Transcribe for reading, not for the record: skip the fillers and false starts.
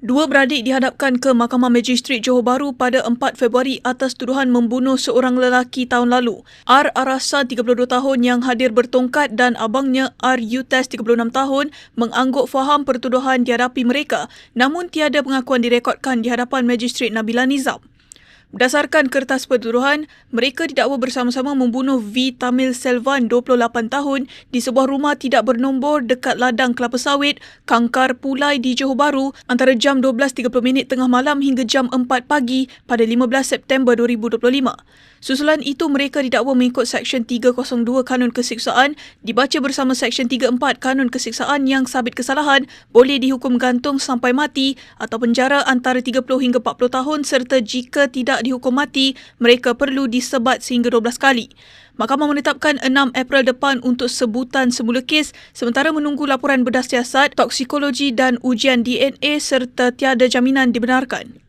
Dua beradik dihadapkan ke Mahkamah Magistrate Johor Bahru pada 4 Februari atas tuduhan membunuh seorang lelaki tahun lalu. R. Arasan, 32 tahun yang hadir bertongkat dan abangnya R. Yutas, 36 tahun mengangguk faham pertuduhan dihadapi mereka, namun tiada pengakuan direkodkan di hadapan Magistrate Nabila Nizam. Berdasarkan kertas pertuduhan, mereka didakwa bersama-sama membunuh V. Tamil Selvan, 28 tahun di sebuah rumah tidak bernombor dekat ladang kelapa sawit, Kangkar Pulai di Johor Bahru antara jam 12.30 tengah malam hingga jam 4 pagi pada 15 September 2025. Susulan itu mereka didakwa mengikut Seksyen 302 Kanun Kesiksaan, dibaca bersama Seksyen 34 Kanun Kesiksaan yang sabit kesalahan boleh dihukum gantung sampai mati atau penjara antara 30 hingga 40 tahun serta jika tidak dihukum mati, mereka perlu disebat sehingga 12 kali. Mahkamah menetapkan 6 April depan untuk sebutan semula kes sementara menunggu laporan bedah siasat, toksikologi dan ujian DNA serta tiada jaminan dibenarkan.